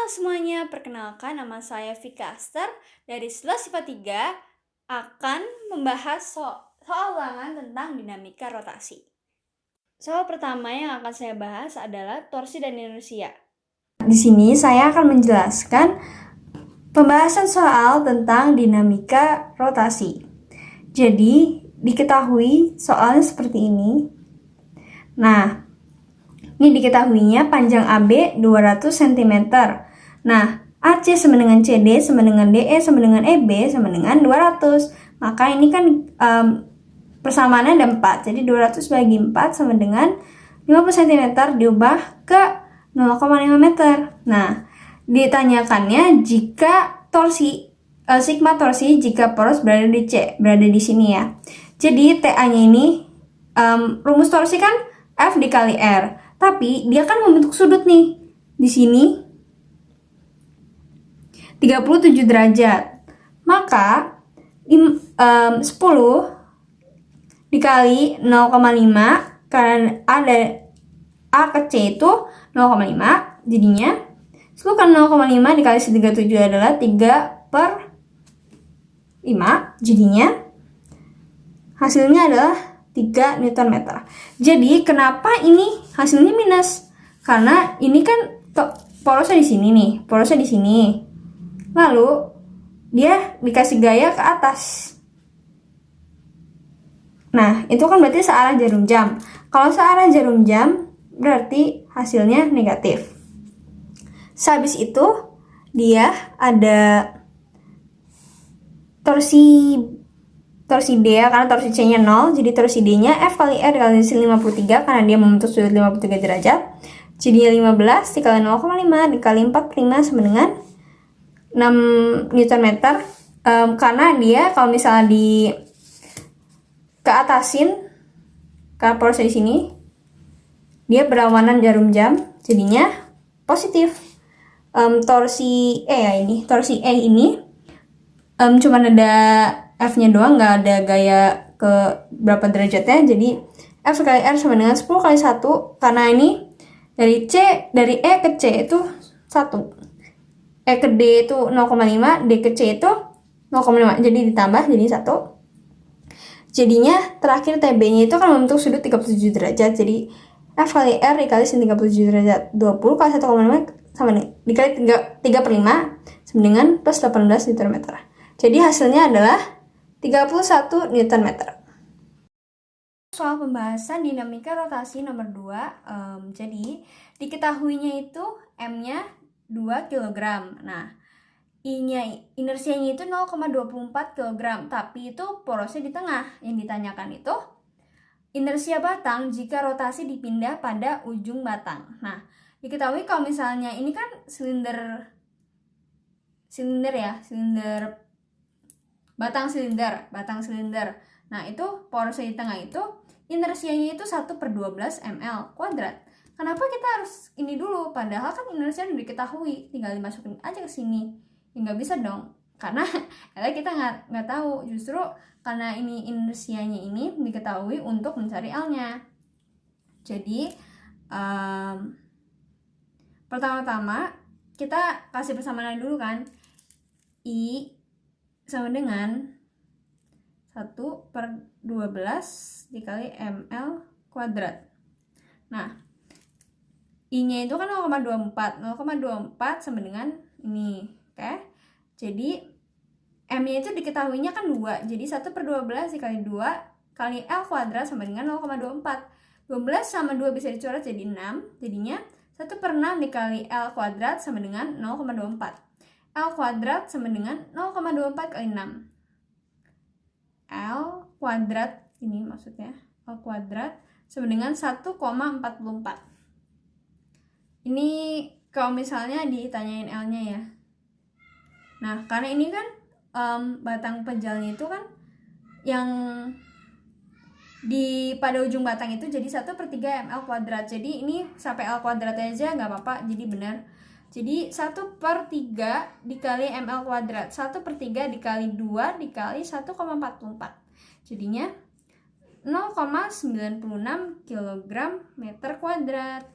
Halo semuanya, perkenalkan nama saya Vika Aster dari SLOS IPA 3 akan membahas soal ulangan tentang dinamika rotasi. Soal pertama yang akan saya bahas adalah torsi dan inersia. Di sini saya akan menjelaskan pembahasan soal tentang dinamika rotasi. Jadi, diketahui soalnya seperti ini. Nah, ini diketahuinya panjang AB 200 cm. Nah, AC sama dengan CD sama dengan DE sama dengan EB sama dengan 200. Maka ini kan persamaannya ada 4. Jadi 200 bagi 4 sama dengan 50 cm diubah ke 0,5 meter. Nah, ditanyakannya jika torsi sigma torsi jika poros berada di C, berada di sini ya. Jadi TA-nya ini rumus torsi kan F dikali R. Tapi dia kan membentuk sudut nih. Di sini 37 derajat. Maka 10 dikali 0,5 karena ada A ke C itu 0,5, jadinya 10 kali 0,5 dikali 37 adalah 3/5, jadinya hasilnya adalah 3 Nm. Jadi kenapa ini hasilnya minus? Karena ini kan porosnya di sini nih, porosnya di sini. Lalu dia dikasih gaya ke atas. Nah, itu kan berarti searah jarum jam. Kalau searah jarum jam berarti hasilnya negatif. Sehabis itu dia ada torsi D ya, karena torsi C-nya 0, jadi torsi D-nya F kali R dikali 53 karena dia membentuk sudut 53 derajat. Jadinya 15 dikali 0,5 dikali 4/5 sama dengan 6 Nm. Karena dia kalau misalnya di keatasin karena porosnya di sini, dia berlawanan jarum jam, jadinya positif. Torsi E ini cuma ada F-nya doang, nggak ada gaya ke berapa derajatnya. Jadi F kali R sama dengan 10 kali 1. Karena ini dari E ke C itu 1. E ke D itu 0,5, D ke C itu 0,5. Jadi ditambah jadi 1. Jadinya terakhir TB-nya itu kan membentuk sudut 37 derajat. Jadi F kali R dikali 37 derajat. 20 kali 1,5 sama dikali 3/5 sama dengan plus 18 Nm. Jadi hasilnya adalah 31 Nm. Soal pembahasan dinamika rotasi nomor 2, jadi diketahuinya itu M-nya 2 kg. Nah, inersianya itu 0,24 kg, tapi itu porosnya di tengah. Yang ditanyakan itu inersia batang jika rotasi dipindah pada ujung batang. Nah, diketahui kalau misalnya ini kan silinder batang silinder. Nah, itu porosnya di tengah itu inersianya itu 1/12 ml kuadrat. Kenapa kita harus ini dulu? Padahal kan inersia udah diketahui, tinggal dimasukin aja ke sini. Ya nggak bisa dong, karena kita nggak tahu. Justru karena ini inersianya ini diketahui untuk mencari L-nya. Jadi pertama-tama kita kasih persamaan dulu kan. I sama dengan 1/12 dikali ml kuadrat. Nah, I-nya itu kan 0,24. 0,24 sama dengan ini, oke? Jadi M-nya itu diketahuinya kan 2. Jadi 1/12 dikali 2 kali L kuadrat sama dengan 0,24. 12 sama 2 bisa dicoret jadi 6. Jadinya 1/6 dikali L kuadrat sama dengan 0,24. L kuadrat sama dengan 0,24 kali 6. L kuadrat ini maksudnya. L kuadrat sama dengan 1,44. Ini kalau misalnya ditanyain L-nya ya. Nah, karena ini kan batang pejalnya itu kan yang pada ujung batang itu jadi 1/3 ml kuadrat. Jadi ini sampai L kuadrat aja nggak apa-apa, jadi benar. Jadi 1/3 dikali ml kuadrat. 1/3 dikali 2 dikali 1,44. Jadinya 0,96 kg meter kuadrat.